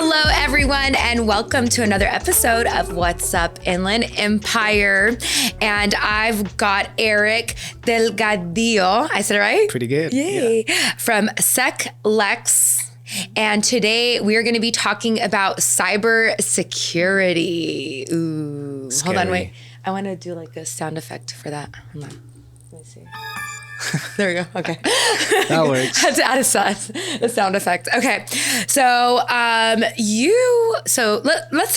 Hello, everyone, and welcome to another episode of What's Up Inland Empire. And I've got Erik Delgadillo. I said it right? Pretty good. Yay. Yeah. From SecLex. And today we are going to be talking about cybersecurity. Ooh. Scary. Hold on, wait. I want to do like a sound effect for that. Hold on. Let me see. There we go. Okay. That works. Let's add a sound effect. Okay. So let's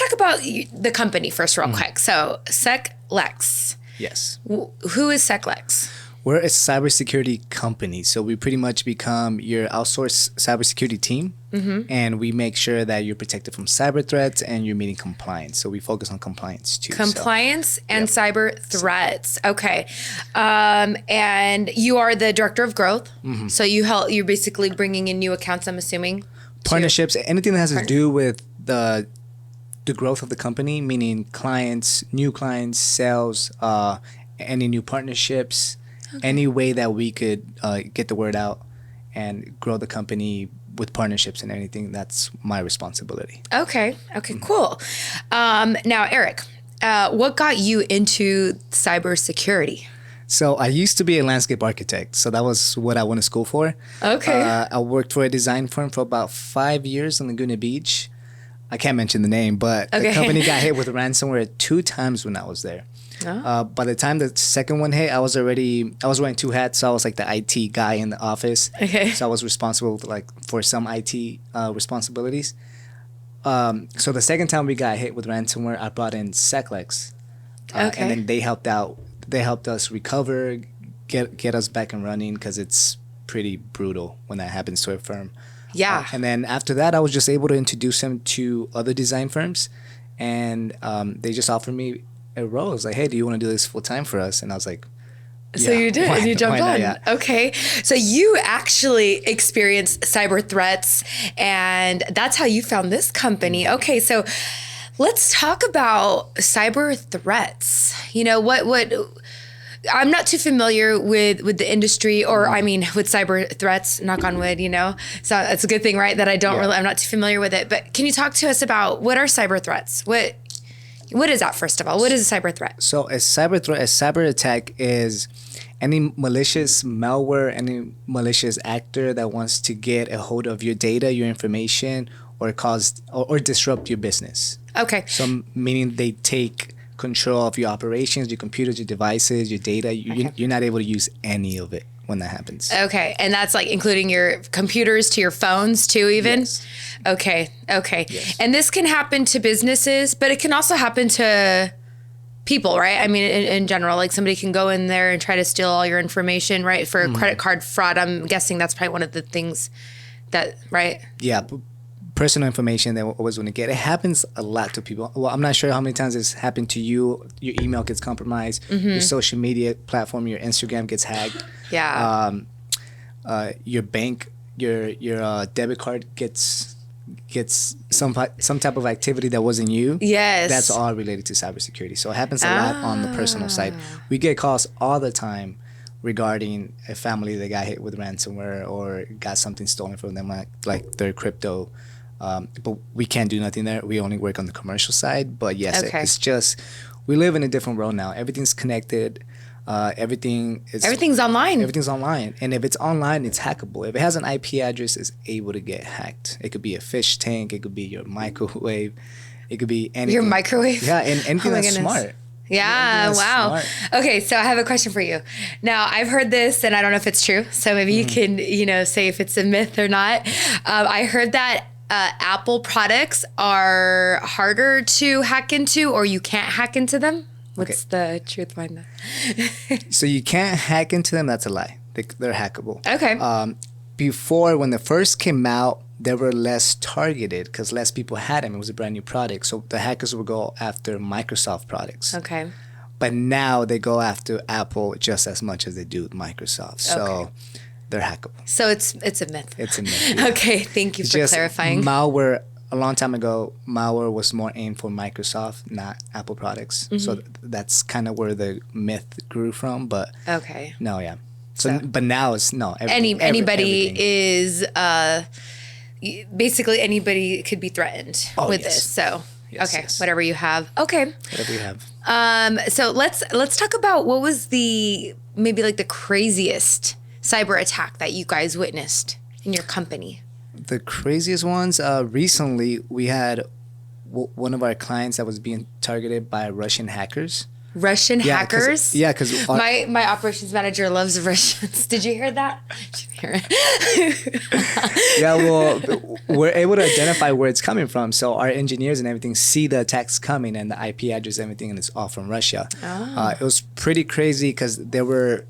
talk about the company first real quick. So SecLex. Yes. Who is SecLex? We're a cybersecurity company. So we pretty much become your outsourced cybersecurity team. Mm-hmm. And we make sure that you're protected from cyber threats and you're meeting compliance. So we focus on compliance too. Compliance and cyber threats. Okay. And you are the director of growth. Mm-hmm. So you're basically bringing in new accounts, I'm assuming. Partnerships, anything that has to do with the growth of the company, meaning clients, new clients, sales, any new partnerships. Okay. Any way that we could get the word out and grow the company with partnerships and anything, that's my responsibility. Okay, cool. Now, Erik, what got you into cybersecurity? So I used to be a landscape architect. So that was what I went to school for. Okay. I worked for a design firm for about 5 years in Laguna Beach. I can't mention the name, but the company got hit with ransomware 2 times when I was there. Oh. By the time the second one hit, I was wearing 2 hats. So I was like the IT guy in the office. Okay. So I was responsible for some IT responsibilities. So the second time we got hit with ransomware, I brought in SecLex. And then they helped out. They helped us recover, get us back and running because it's pretty brutal when that happens to a firm. Yeah. And then after that, I was just able to introduce them to other design firms. And they just offered me a role. I was like, hey, do you want to do this full time for us? And I was like, yeah, so you did, and you jumped on. Yeah. Okay. So you actually experienced cyber threats, and that's how you found this company. Okay. So let's talk about cyber threats. You know, what I'm not too familiar with the industry, or I mean, with cyber threats, knock on wood, you know? So it's a good thing, right? That I'm not too familiar with it. But can you talk to us about what are cyber threats? What is that, first of all? What is a cyber threat? So a cyber threat, a cyber attack is any malicious malware, any malicious actor that wants to get a hold of your data, your information, or disrupt your business. Okay. So meaning they take control of your operations, your computers, your devices, your data. You're not able to use any of it when that happens. Okay. And that's like including your computers to your phones too, even? Yes. Okay. Yes. And this can happen to businesses, but it can also happen to people, right? I mean, in general, like somebody can go in there and try to steal all your information, right? For credit card fraud, I'm guessing that's probably one of the things that, right? Yeah. Personal information they always want to get. It happens a lot to people. Well, I'm not sure how many times it's happened to you. Your email gets compromised. Mm-hmm. Your social media platform, your Instagram gets hacked. Yeah. Your bank, your debit card gets some type of activity that wasn't you. Yes. That's all related to cybersecurity. So it happens a lot on the personal side. We get calls all the time regarding a family that got hit with ransomware or got something stolen from them, like their crypto. But we can't do nothing there. We only work on the commercial side. But yes, it's just, we live in a different world now. Everything's connected. Everything's online. Everything's online. And if it's online, it's hackable. If it has an IP address, it's able to get hacked. It could be a fish tank. It could be your microwave. It could be anything. Your microwave? Yeah, and anything that's smart. Yeah, wow. Smart. Okay, so I have a question for you. Now, I've heard this, and I don't know if it's true, so maybe you can, say if it's a myth or not. I heard that Apple products are harder to hack into, or you can't hack into them. What's the truth behind that? So you can't hack into them. That's a lie. They're hackable. Okay. Before, when they first came out, they were less targeted because less people had them. It was a brand new product. So the hackers would go after Microsoft products. Okay. But now they go after Apple just as much as they do with Microsoft. So they're hackable. So it's a myth. It's a myth. Yeah. Okay. Thank you for clarifying. Malware, a long time ago, malware was more aimed for Microsoft, not Apple products. Mm-hmm. So that's kind of where the myth grew from. But no, yeah. So but now it's no. Anybody is basically anybody could be threatened with this. So okay, whatever you have. Okay. Whatever you have. So let's talk about what was maybe like the craziest cyber attack that you guys witnessed in your company. The craziest ones, recently we had one of our clients that was being targeted by Russian hackers. Russian hackers? Yeah, because my operations manager loves Russians. Did you hear that? Yeah, well, we're able to identify where it's coming from. So our engineers and everything see the attacks coming and the IP address, everything, and it's all from Russia. It was pretty crazy because they were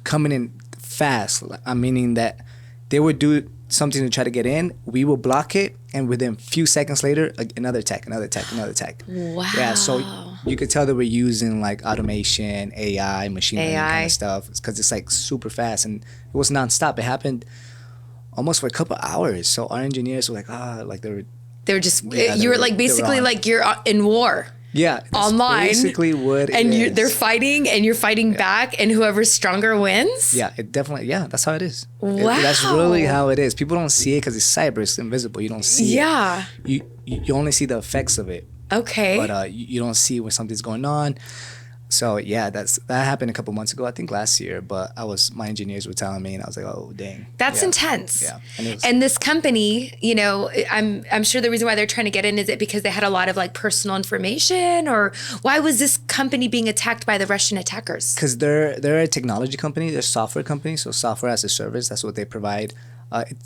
coming in fast. Meaning that they would do something to try to get in, we will block it, and within a few seconds later, another attack. Wow. Yeah, so you could tell that we're using like automation, AI, machine learning kind of stuff, because it's like super fast, and it was nonstop. It happened almost for a couple hours. So our engineers were like, they were just, you were like basically like you're in war. Yeah, online. Basically, what and it is. They're fighting, and you're fighting back, and whoever's stronger wins. Yeah, it definitely. Yeah, that's how it is. Wow, that's really how it is. People don't see it because it's cyber; it's invisible. You don't see it. You only see the effects of it. Okay. But you don't see when something's going on. So yeah, that happened a couple months ago. I think last year. But my engineers were telling me, and I was like, oh dang, that's intense. Yeah. And this company, I'm sure the reason why they're trying to get in is it because they had a lot of like personal information, or why was this company being attacked by the Russian attackers? Because they're a technology company, they're a software company, so software as a service. That's what they provide.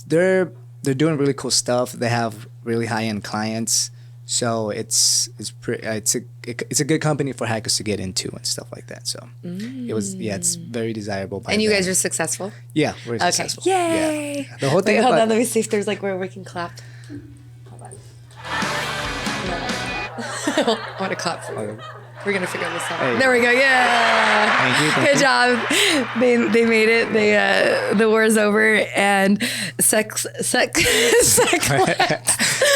They're doing really cool stuff. They have really high end clients. So it's a good company for hackers to get into and stuff like that. So it's very desirable. And you guys are successful? Yeah, we're successful. Yay! Yeah. The whole thing. Hold on, let me see if there's like where we can clap. Hold on. I want to clap for you. We're gonna figure this out. Hey. There we go. Yeah. Thank you. Good job. They made it. The war's over, and SecLex.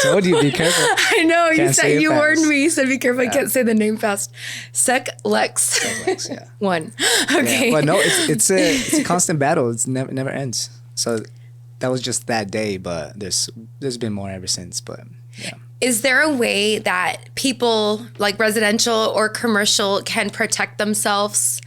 Told you, be careful. I know. You warned me. You said be careful. I can't say the name fast. SecLex. Yeah. One. Okay. Yeah. But no, it's a constant battle. It never ends. So that was just that day, but there's been more ever since. But yeah. Is there a way that people, like residential or commercial, can protect themselves,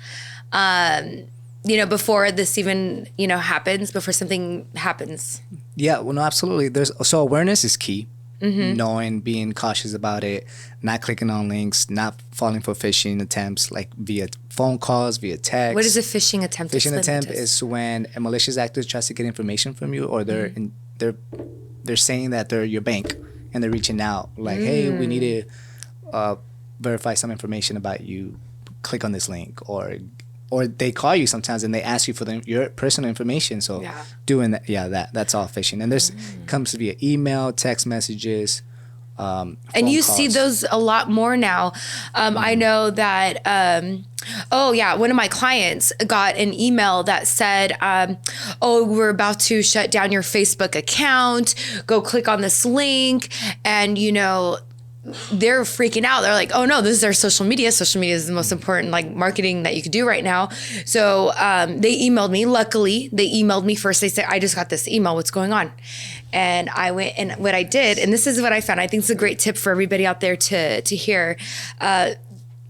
before this even, happens, before something happens? Yeah, well, no, absolutely. So awareness is key. Mm-hmm. Knowing, being cautious about it, not clicking on links, not falling for phishing attempts, like via phone calls, via text. What is a phishing attempt? Phishing attempt is when a malicious actor tries to get information from you, or they're saying that they're your bank. And they're reaching out like, hey, we need to verify some information about you. Click on this link, or they call you sometimes and they ask you for your personal information. So doing that, that's all phishing. And there's comes via email, text messages, and you calls. See those a lot more now. I know that. One of my clients got an email that said, we're about to shut down your Facebook account. Go click on this link. And, they're freaking out. They're like, oh no, this is our social media. Social media is the most important like marketing that you could do right now. So they emailed me. Luckily, they emailed me first. They said, I just got this email. What's going on? And I went, and what I did, and this is what I found. I think it's a great tip for everybody out there to hear.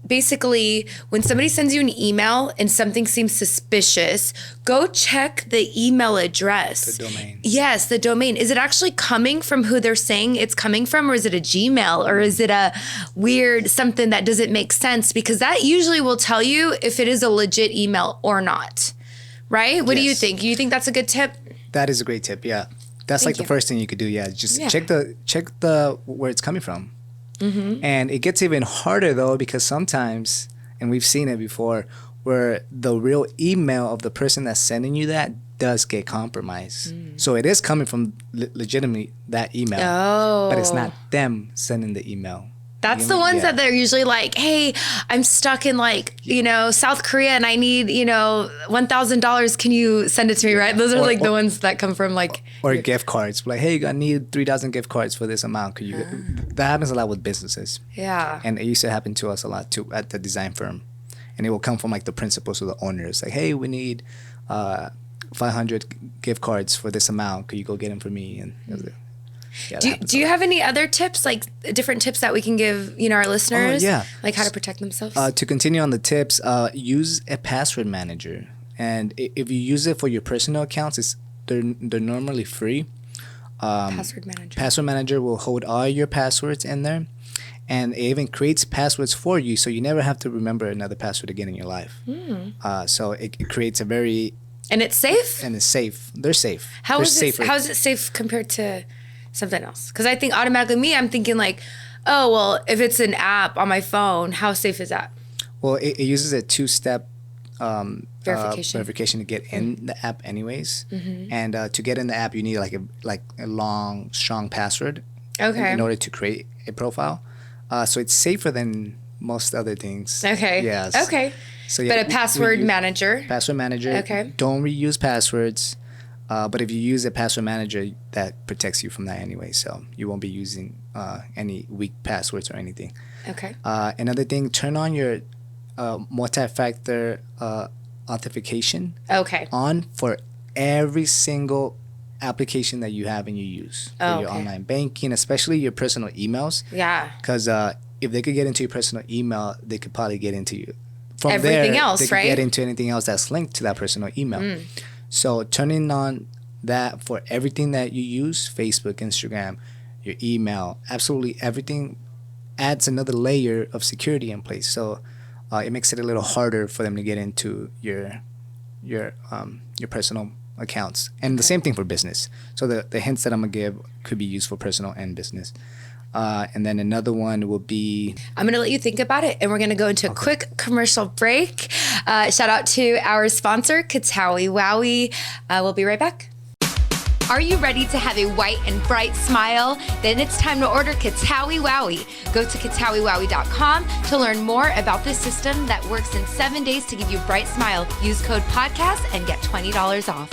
Basically, when somebody sends you an email and something seems suspicious, go check the email address. The domain. Yes, the domain. Is it actually coming from who they're saying it's coming from, or is it a Gmail, or is it a weird something that doesn't make sense? Because that usually will tell you if it is a legit email or not. Right? What do you think? You think that's a good tip? That is a great tip, yeah. That's the first thing you could do, Just check the where it's coming from. Mm-hmm. And it gets even harder though, because sometimes, and we've seen it before, where the real email of the person that's sending you that does get compromised. So it is coming from legitimately that email, but it's not them sending the email. That's the ones that they're usually like, hey, I'm stuck in South Korea and I need, $1,000. Can you send it to me, right? Those are the ones that come from Or gift cards. Like, hey, I need 3,000 gift cards for this amount. Could you? That happens a lot with businesses. Yeah. And it used to happen to us a lot too at the design firm. And it will come from the principals or the owners. Like, hey, we need 500 gift cards for this amount. Could you go get them for me? And Do you have any other tips, like different tips that we can give, our listeners? Yeah. Like how to protect themselves? To continue on the tips, use a password manager. And if you use it for your personal accounts, they're normally free. Password manager will hold all your passwords in there. And it even creates passwords for you, so you never have to remember another password again in your life. So it creates a very... And it's safe? And it's safe. They're safe. How is it safe compared to something else? Because I think automatically I'm thinking like, oh, well, if it's an app on my phone, how safe is that? Well, it uses a two-step verification to get in the app anyways. And to get in the app, you need like a long, strong password in order to create a profile. So it's safer than most other things. Okay. Yes. Okay. So yeah, but a password manager. Password manager. Okay. Don't reuse passwords. But if you use a password manager, that protects you from that anyway. So you won't be using any weak passwords or anything. Okay. Another thing, turn on your multi-factor authentication. Okay. On for every single application that you have and you use for your online banking, especially your personal emails. Yeah. Because if they could get into your personal email, they could probably get into you. From everything there, else, they could get into anything else that's linked to that personal email. So turning on that for everything that you use, Facebook, Instagram, your email, absolutely everything adds another layer of security in place. So it makes it a little harder for them to get into your personal accounts. And the same thing for business. So the hints that I'm going to give could be used for personal and business. And then another one will be... I'm going to let you think about it, and we're going to go into a quick commercial break. Shout out to our sponsor, Qattawai Wowi. We'll be right back. Are you ready to have a white and bright smile? Then it's time to order Qattawai Wowi. Go to QattawaiWowi.com to learn more about this system that works in 7 days to give you a bright smile. Use code podcast and get $20 off.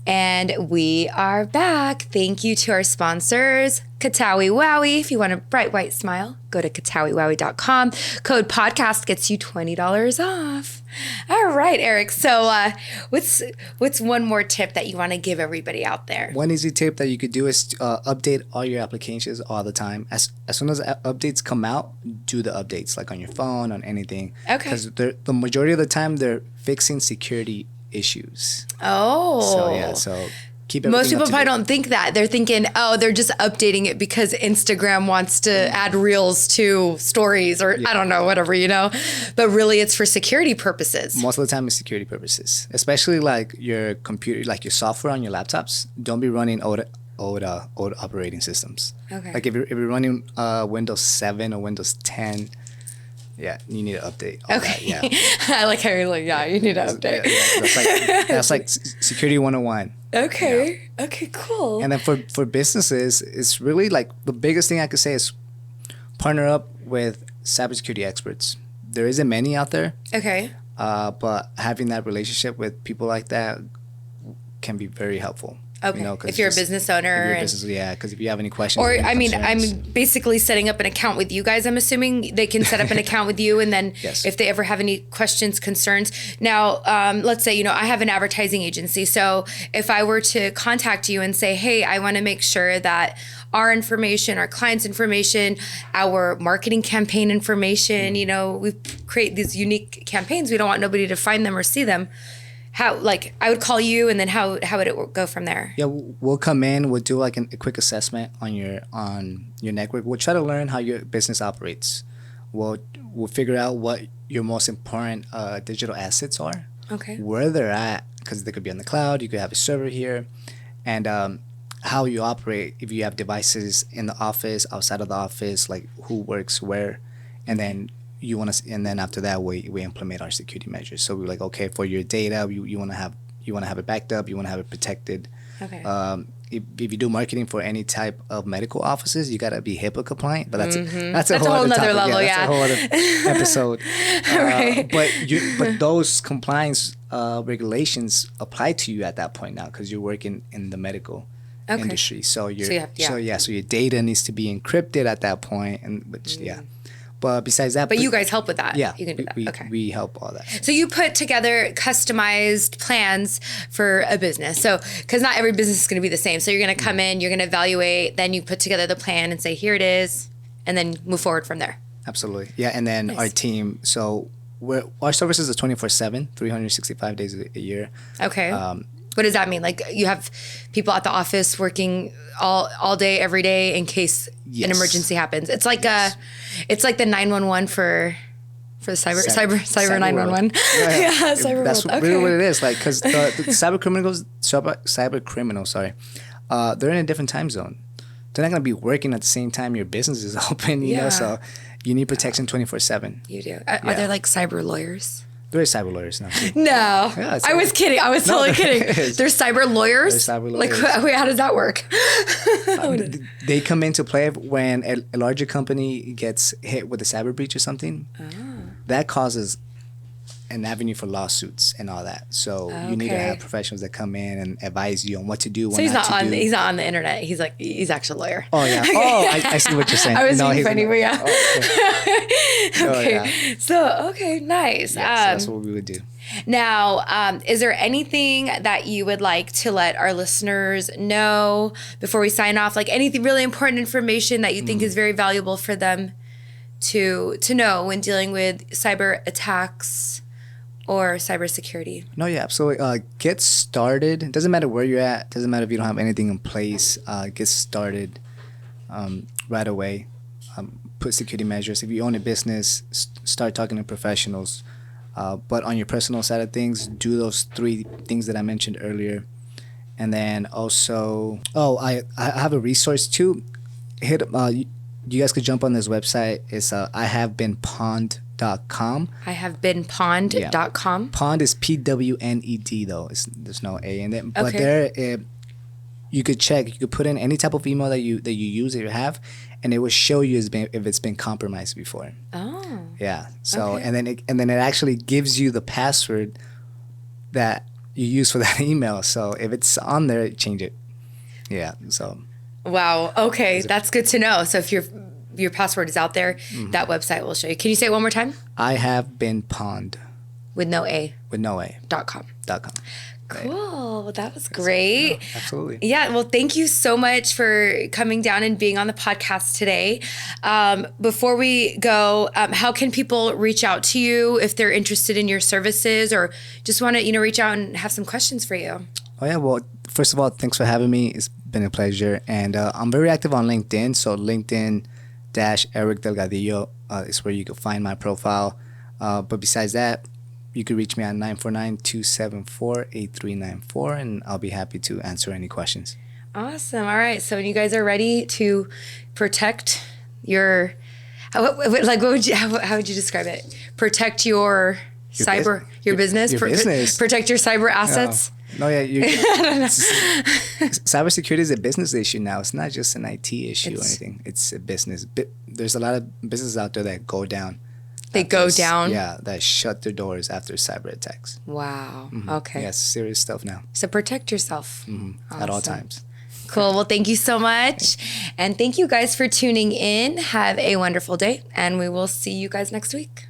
And we are back. Thank you to our sponsors, Qattawai Wowi. If you want a bright white smile, go to QattawaiWowi.com. Code podcast gets you $20 off. All right, Erik. So what's one more tip that you want to give everybody out there? One easy tip that you could do is update all your applications all the time. As soon as updates come out, do the updates, like on your phone, on anything. Okay. Because the majority of the time, they're fixing security issues. So keep everything. Most people up to probably date. don't think that. They're thinking, oh, they're just updating it because Instagram wants to add reels to stories or I don't know, whatever, But really it's for security purposes. Most of the time it's security purposes, especially like your computer, like your software on your laptops. Don't be running old operating systems. Okay. Like if you're running Windows 7 or Windows 10, yeah, you need to update all that. Yeah. I like how you're like, you need to update. That's like security 101. Okay. Yeah. Okay, cool. And then for businesses, it's really like the biggest thing I could say is partner up with cybersecurity experts. There isn't many out there. Okay. But having that relationship with people like that can be very helpful. Okay. If you're a business owner. Because if you have any questions. Or, I'm basically setting up an account with you guys. I'm assuming they can set up an account with you. And then if they ever have any questions, concerns. Now, let's say, I have an advertising agency. So if I were to contact you and say, hey, I want to make sure that our information, our clients' information, our marketing campaign information, we create these unique campaigns. We don't want nobody to find them or see them. How, I would call you, and then how would it go from there? Yeah, we'll come in. We'll do like a quick assessment on your network. We'll try to learn how your business operates. We'll figure out what your most important digital assets are. Okay. Where they're at, because they could be on the cloud. You could have a server here, and how you operate. If you have devices in the office, outside of the office, like who works where, and then. And then after that we implement our security measures. So we're like, okay, for your data, you want to have it backed up, you want to have it protected. Okay. If you do marketing for any type of medical offices, you gotta be HIPAA compliant. But that's a whole other level. That's a whole other episode. Right. But those compliance regulations apply to you at that point now because you're working in the medical industry. So your data needs to be encrypted at that point, But besides that, but you guys help with that. Yeah, you can do that. We help all that. So you put together customized plans for a business. So because not every business is going to be the same. So you're going to come in, you're going to evaluate, then you put together the plan and say, here it is, and then move forward from there. Absolutely, yeah. And then our team. So our services are 24/7, 365 days a year. Okay. What does that mean? Like you have people at the office working all day, every day in case an emergency happens. It's like it's like the 911 for the cyber 911. Yeah, cyber That's world. really what it is. Like because the cyber criminals, sorry, they're in a different time zone. They're not gonna be working at the same time your business is open. You know, so you need protection 24/7. You do. Are there like cyber lawyers? There is cyber lawyers now too. No, yeah, I was kidding. I was totally kidding. There's cyber lawyers. There's cyber lawyers. Like, wait, how does that work? They come into play when a larger company gets hit with a cyber breach or something. That causes an avenue for lawsuits and all that. So you need to have professionals that come in and advise you on what to do. So he's not on the internet. He's actually a lawyer. Oh yeah. Oh, I see what you're saying. I was being funny, but yeah. Okay. Oh, yeah. So nice. Yeah, so that's what we would do. Now, is there anything that you would like to let our listeners know before we sign off? Like anything really important information that you think is very valuable for them to know when dealing with cyber attacks or cybersecurity? No, yeah, absolutely. Get started. It doesn't matter where you're at. Doesn't matter if you don't have anything in place. Get started right away. Put security measures. If you own a business, start talking to professionals. But on your personal side of things, do those 3 things that I mentioned earlier. And then also, I have a resource too. You guys could jump on this website. It's ihavebeenpwned.com. ihavebeenpwned.com. Pwned is PWNED though. There's no A in it. But there, you could check. You could put in any type of email that you use that you have, and it will show you if it's been compromised before. Oh. Yeah. So and then it actually gives you the password that you use for that email. So if it's on there, change it. Yeah. So. Wow. Okay, that's good to know. So if your password is out there, that website will show you. Can you say it one more time? ihavebeenpwned. With no A. .com. Cool. Well, that was great. Yeah, absolutely. Yeah. Well, thank you so much for coming down and being on the podcast today. Before we go, how can people reach out to you if they're interested in your services or just want to, reach out and have some questions for you? Oh yeah. Well, first of all, thanks for having me. It's been a pleasure. And I'm very active on LinkedIn. So LinkedIn-Erik Delgadillo is where you can find my profile. But besides that, you can reach me at 949-274-8394, and I'll be happy to answer any questions. Awesome. All right. So when you guys are ready to protect your, how would you describe it? Protect your cyber, your business, protect your cyber assets. No, yeah. Cybersecurity is a business issue now. It's not just an IT issue or anything. It's a business. There's a lot of businesses out there that go down. Yeah, that shut their doors after cyber attacks. Wow. Okay. Yeah, serious stuff now. So protect yourself. Awesome. At all times. Cool. Well, thank you so much. And thank you guys for tuning in. Have a wonderful day. And we will see you guys next week.